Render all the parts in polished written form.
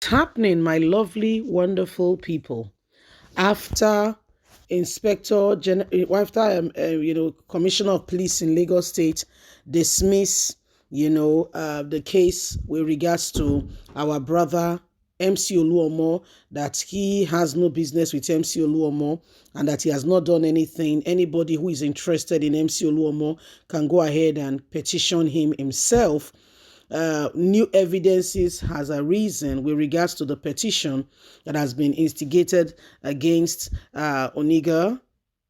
happening, my lovely, wonderful people? After Commissioner of Police in Lagos State dismiss, the case with regards to our brother MC Oluomo, that he has no business with MC Oluomo and that he has not done anything. Anybody who is interested in MC Oluomo can go ahead and petition him himself. New evidences has arisen with regards to the petition that has been instigated against Onanuga,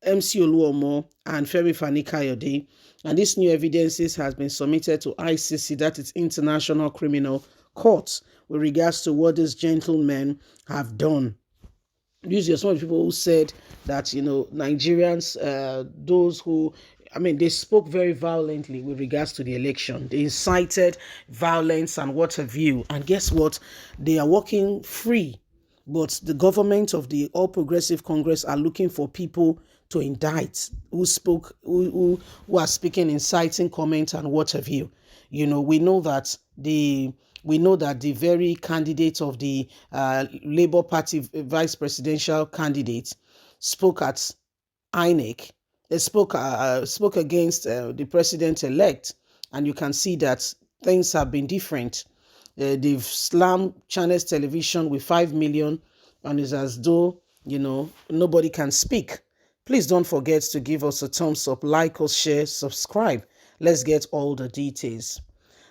MC Oluomo, and Fani Kayode. And this new evidences has been submitted to ICC, that is International Criminal Court, with regards to what these gentlemen have done. These are some of the people who said that, Nigerians, those who, they spoke very violently with regards to the election. They incited violence and what have you. And guess what? They are walking free. But the government of the All Progressive Congress are looking for people to indict who are speaking inciting comments and what have you. We know that the very candidate of the Labour Party vice presidential candidate spoke at INEC. They spoke against the president-elect, and you can see that things have been different. They've slammed Channels Television with 5 million, and it's as though, nobody can speak. Please don't forget to give us a thumbs up, like us, share, subscribe. Let's get all the details.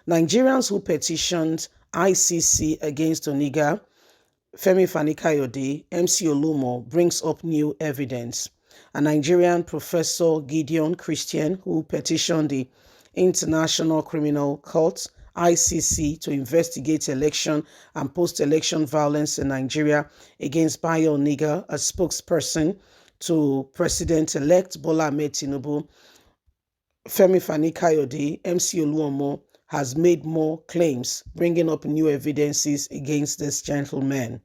Nigerians who petitioned ICC against Onanuga, Fani Kayode, MC Oluomo brings up new evidence. A Nigerian professor, Gideon Christian, who petitioned the International Criminal Court, ICC, to investigate election and post-election violence in Nigeria against Bayo Onanuga, a spokesperson to President-elect Bola Ahmed Tinubu, Fani Kayode, MC Oluomo, has made more claims, bringing up new evidences against this gentleman.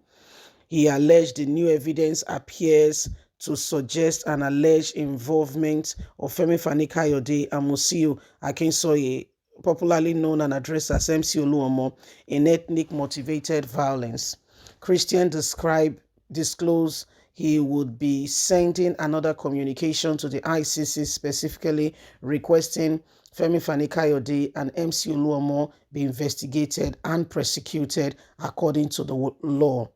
He alleged the new evidence appears to suggest an alleged involvement of Fani Kayode and Musiu Akinsoye, popularly known and addressed as MC Oluomo, in ethnic-motivated violence. Christian disclosed he would be sending another communication to the ICC, specifically requesting Fani Kayode and MC Oluomo be investigated and prosecuted according to the law.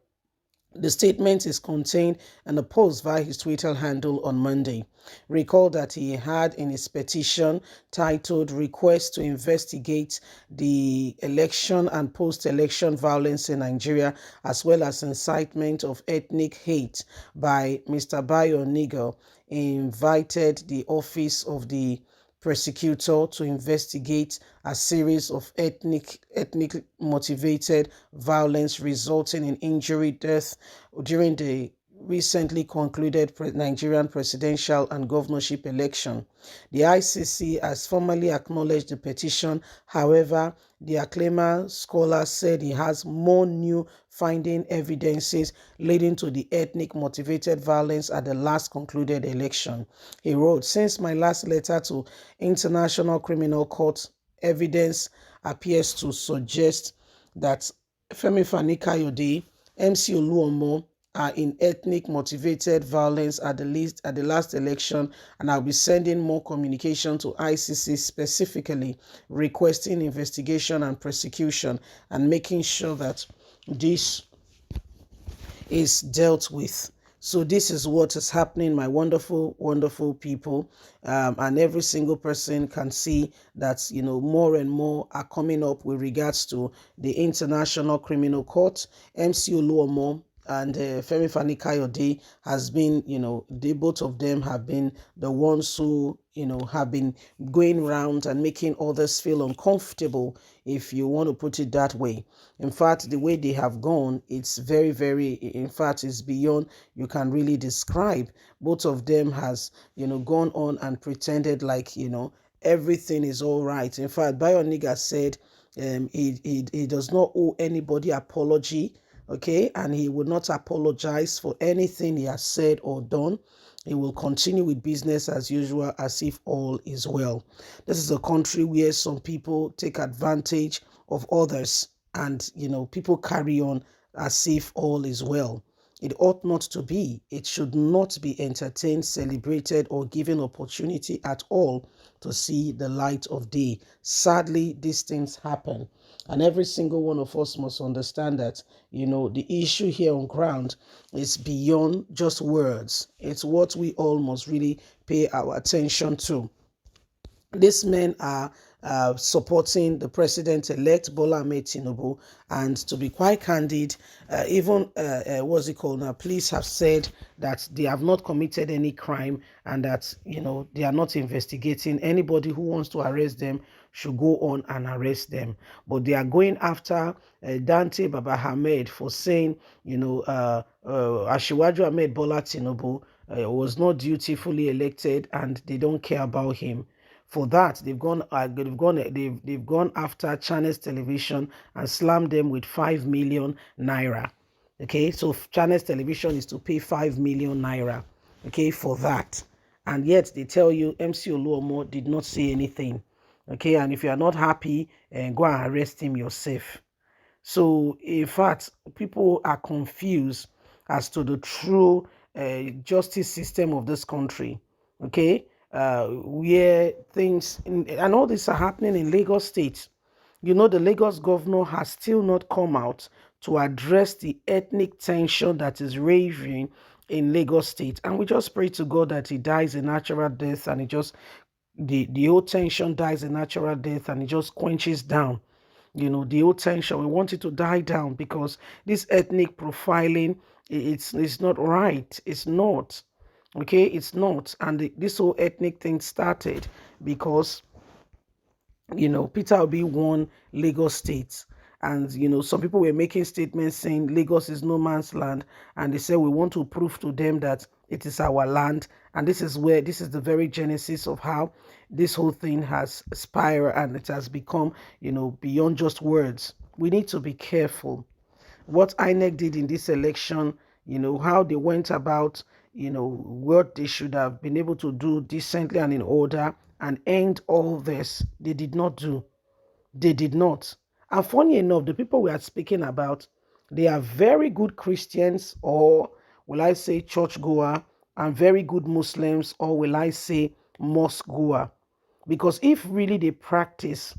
The statement is contained in a post via his Twitter handle on Monday. Recall that he had in his petition titled "Request to Investigate the Election and Post-Election Violence in Nigeria, as well as incitement of ethnic hate" by Mr. Bayo Onanuga, invited the Office of the Prosecutor to investigate a series of ethnic motivated violence resulting in injury, death during the recently concluded Nigerian presidential and governorship election. The ICC has formally acknowledged the petition. However, the acclaimed scholar said he has more new finding evidences leading to the ethnic motivated violence at the last concluded election. He wrote, "Since my last letter to International Criminal Court, evidence appears to suggest that Fani Kayode, MC Oluomo are in ethnic motivated violence at the last election, and I'll be sending more communication to ICC, specifically requesting investigation and prosecution and making sure that this is dealt with." So this is what is happening, my wonderful, wonderful people. And every single person can see that, more and more are coming up with regards to the International Criminal Court. MC Oluomo and Fani Kayode has been, both of them have been the ones who, have been going around and making others feel uncomfortable, if you want to put it that way. In fact, the way they have gone, it's very, very, in fact, it's beyond you can really describe. Both of them has, gone on and pretended like, everything is all right. In fact, Bayo Onanuga said he does not owe anybody apology. Okay, and he will not apologize for anything he has said or done. He will continue with business as usual, as if all is well. This is a country where some people take advantage of others, and people carry on as if all is well. It ought not to be. It should not be entertained, celebrated, or given opportunity at all to see the light of day. Sadly, these things happen. And every single one of us must understand that, the issue here on ground is beyond just words. It's what we all must really pay our attention to. These men are supporting the president-elect Bola Ahmed Tinubu, and to be quite candid, even what's it called now? Police have said that they have not committed any crime, and that they are not investigating. Anybody who wants to arrest them should go on and arrest them. But they are going after Dante Baba Ahmed for saying, Asiwaju Ahmed Bola Tinubu was not dutifully elected, and they don't care about him. For that, they've gone after Channels Television and slammed them with 5 million naira. Okay, so Channels Television is to pay 5 million naira. Okay, for that, and yet they tell you MC Oluomo did not say anything. Okay, and if you are not happy, go and arrest him yourself. So, in fact, people are confused as to the true justice system of this country. Okay, where things and all this are happening in Lagos State. The Lagos governor has still not come out to address the ethnic tension that is raging in Lagos State. And we just pray to God that he dies a natural death, and the whole tension dies a natural death, and it just quenches down. The whole tension, we want it to die down, because this ethnic profiling, it's not right. It's not. Okay, it's not. And this whole ethnic thing started because Peter Obi won Lagos State. And, some people were making statements saying Lagos is no man's land. And they said, we want to prove to them that it is our land. And this is the very genesis of how this whole thing has spiraled, and it has become, beyond just words. We need to be careful. What INEC did in this election, how they went about, what they should have been able to do decently and in order and end all this, they did not do. They did not. And funny enough, the people we are speaking about, they are very good Christians, or will I say church goer, and very good Muslims, or will I say mosque goer. Because if really they practice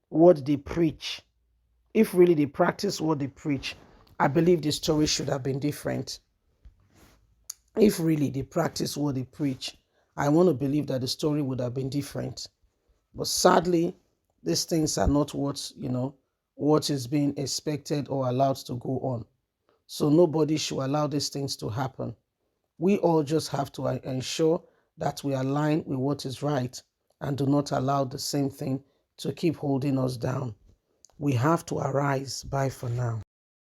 what they preach, I believe the story should have been different. If really they practice what they preach, I want to believe that the story would have been different. But sadly, these things are not what is being expected or allowed to go on. So nobody should allow these things to happen. We all just have to ensure that we align with what is right and do not allow the same thing to keep holding us down. We have to arise. Bye for now.